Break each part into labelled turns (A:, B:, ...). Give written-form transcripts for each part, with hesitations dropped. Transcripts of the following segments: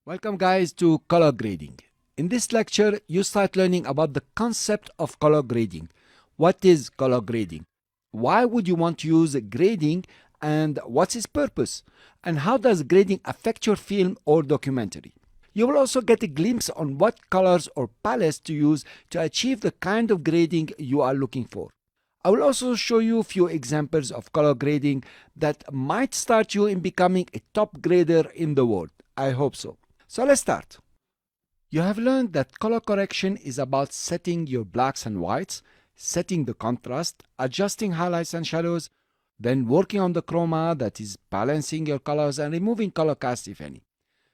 A: Welcome guys to color grading. In this lecture, you start learning about the concept of color grading. What is color grading? Why would you want to use grading and what's its purpose? And how does grading affect your film or documentary? You will also get a glimpse on what colors or palettes to use to achieve the kind of grading you are looking for. I will also show you a few examples of color grading that might start you in becoming a top grader in the world. I hope so. So let's start. You have learned that color correction is about setting your blacks and whites, setting the contrast, adjusting highlights and shadows, then working on the chroma, that is balancing your colors and removing color cast if any.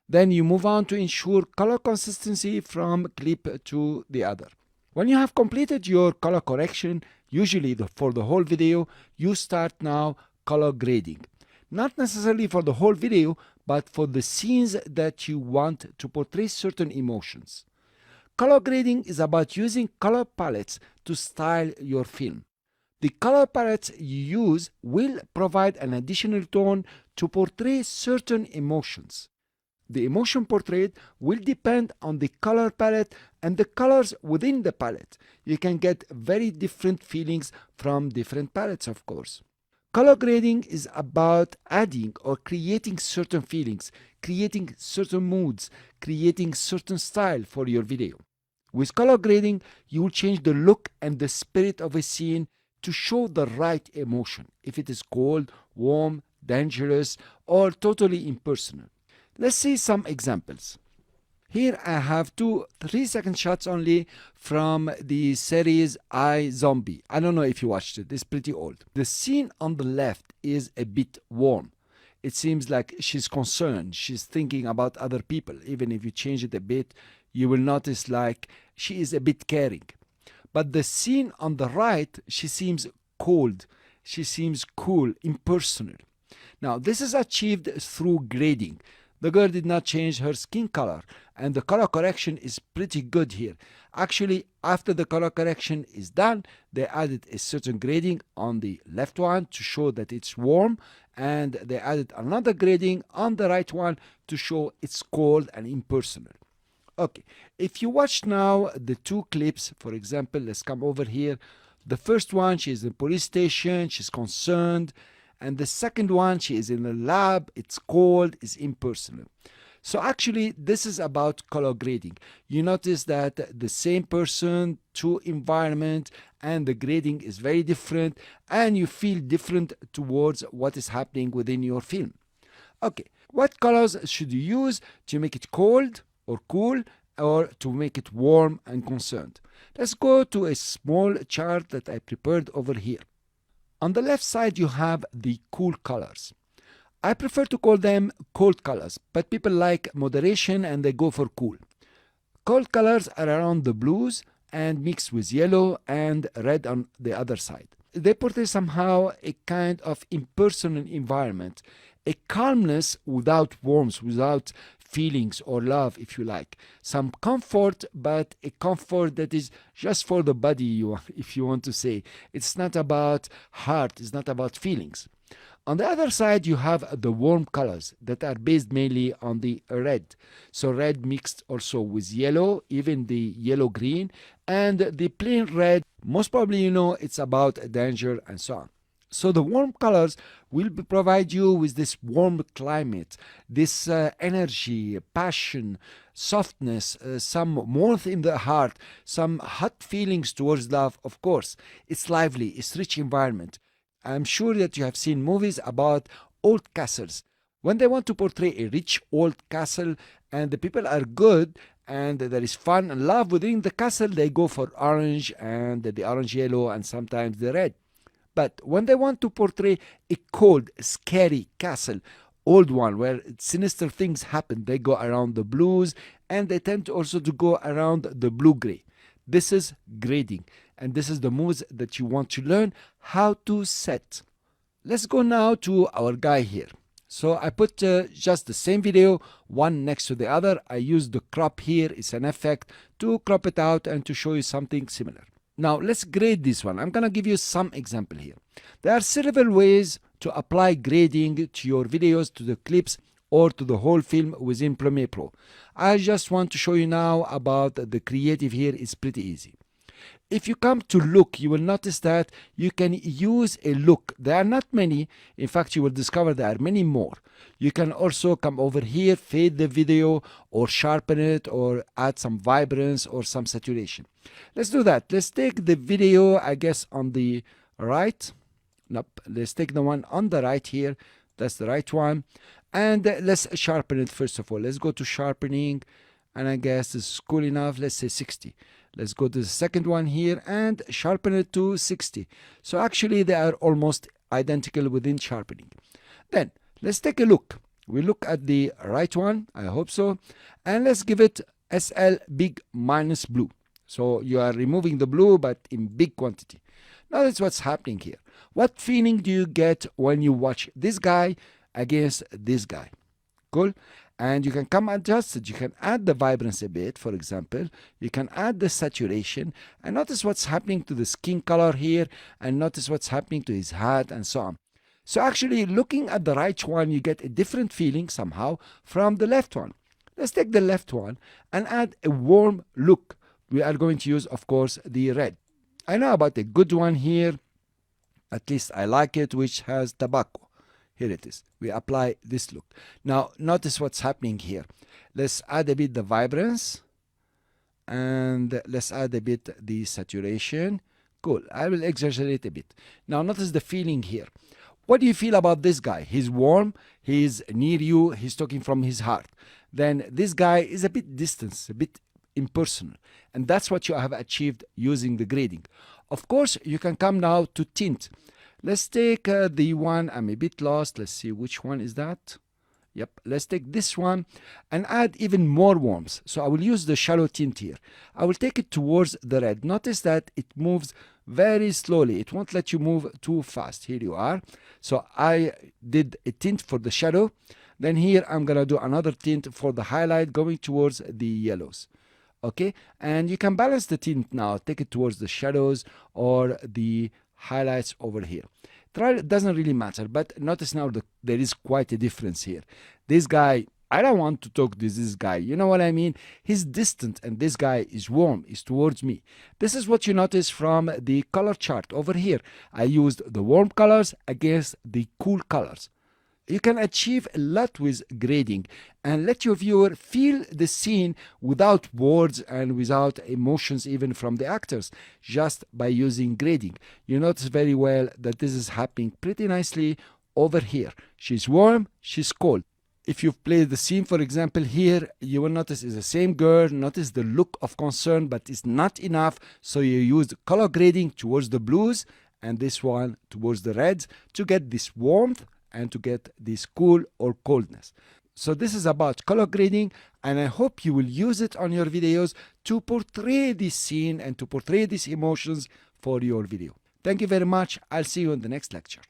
A: Then you move on to ensure color consistency from clip to the other. When you have completed your color correction, usually for the whole video, you start now color grading. Not necessarily for the whole video, but for the scenes that you want to portray certain emotions. Color grading is about using color palettes to style your film. The color palettes you use will provide an additional tone to portray certain emotions. The emotion portrayed will depend on the color palette and the colors within the palette. You can get very different feelings from different palettes, of course. Color grading is about adding or creating certain feelings, creating certain moods, creating certain style for your video. With color grading, you will change the look and the spirit of a scene to show the right emotion, if it is cold, warm, dangerous, or totally impersonal. Let's see some examples. Here I have two 3-second shots only from the series I, Zombie. I don't know if you watched it, it's pretty old. The scene on the left is a bit warm. It seems like she's concerned, she's thinking about other people. Even if you change it a bit, you will notice like she is a bit caring. But the scene on the right, she seems cold, she seems cool, impersonal. Now this is achieved through grading. The girl did not change her skin color, and the color correction is pretty good here. Actually, after the color correction is done, they added a certain grading on the left one to show that it's warm, and they added another grading on the right one to show it's cold and impersonal. Okay, if you watch now the two clips, for example, let's come over here. The first one, she's in the police station, she's concerned. And the second one, she is in a lab, it's cold, it's impersonal. So actually, this is about color grading. You notice that the same person, two environment, and the grading is very different, and you feel different towards what is happening within your film. Okay, what colors should you use to make it cold or cool, or to make it warm and concerned? Let's go to a small chart that I prepared over here. On the left side, you have the cool colors. I prefer to call them cold colors, but people like moderation and they go for cool. Cold colors are around the blues and mixed with yellow and red on the other side. They portray somehow a kind of impersonal environment, a calmness without warmth, without feelings or love, if you like. Some comfort, but a comfort that is just for the body, if you want to say. It's not about heart, it's not about feelings. On the other side, you have the warm colors that are based mainly on the red. So red mixed also with yellow, even the yellow-green, and the plain red, most probably you know it's about danger and so on. So the warm colors will provide you with this warm climate, this energy, passion, softness, some warmth in the heart, some hot feelings towards love. Of course, it's lively, it's rich environment. I'm sure that you have seen movies about old castles. When they want to portray a rich old castle and the people are good and there is fun and love within the castle, they go for orange and the orange yellow and sometimes the red. But when they want to portray a cold, scary castle, old one where sinister things happen, they go around the blues and they tend also to go around the blue-gray. This is grading, and this is the moves that you want to learn how to set. Let's go now to our guy here. So I put just the same video, one next to the other. I use the crop here, it's an effect to crop it out and to show you something similar. Now let's grade this one. I'm gonna give you some example here. There are several ways to apply grading to your videos, to the clips, or to the whole film within Premiere Pro. I just want to show you now about the creative here. It's pretty easy. If you come to look, you will notice that you can use a look. There are not many. In fact, you will discover there are many more. You can also come over here, fade the video or sharpen it or add some vibrance or some saturation. Let's do that. Let's take the video, I guess, on the right. Nope. Let's take the one on the right here. That's the right one. And let's sharpen it first of all. Let's go to sharpening. And I guess this is cool enough. Let's say 60. Let's go to the second one here and sharpen it to 60. So actually they are almost identical within sharpening. Then let's take a look. We look at the right one. I hope so. And let's give it SL big minus blue. So you are removing the blue but in big quantity. Now that's what's happening here. What feeling do you get when you watch this guy against this guy? Cool. And you can come adjust it. You can add the vibrance a bit, for example. You can add the saturation. And notice what's happening to the skin color here. And notice what's happening to his hat and so on. So actually, looking at the right one, you get a different feeling somehow from the left one. Let's take the left one and add a warm look. We are going to use, of course, the red. I know about a good one here. At least I like it, which has tobacco. Here it is. We apply this look. Now, notice what's happening here. Let's add a bit the vibrance. And let's add a bit the saturation. Cool. I will exaggerate a bit. Now, notice the feeling here. What do you feel about this guy? He's warm. He's near you. He's talking from his heart. Then this guy is a bit distant, a bit impersonal. And that's what you have achieved using the grading. Of course, you can come now to tint. Let's take the one, I'm a bit lost. Let's see which one is that. Yep, let's take this one and add even more warmth. So I will use the shallow tint here. I will take it towards the red. Notice that it moves very slowly. It won't let you move too fast. Here you are. So I did a tint for the shadow. Then here I'm going to do another tint for the highlight going towards the yellows. Okay, and you can balance the tint now. Take it towards the shadows or the highlights over here. It doesn't really matter, but notice now that there is quite a difference here. This guy, I don't want to talk to this guy. You know what I mean? He's distant and this guy is warm, is towards me. This is what you notice from the color chart over here. I used the warm colors against the cool colors. You can achieve a lot with grading and let your viewer feel the scene without words and without emotions even from the actors, just by using grading. You notice very well that this is happening pretty nicely over here. She's warm, she's cold. If you've played the scene, for example, here, you will notice it's the same girl. Notice the look of concern, but it's not enough. So you use color grading towards the blues and this one towards the reds to get this warmth and to get this cool or coldness. So this is about color grading, and I hope you will use it on your videos to portray this scene and to portray these emotions for your video. Thank you very much. I'll see you in the next lecture.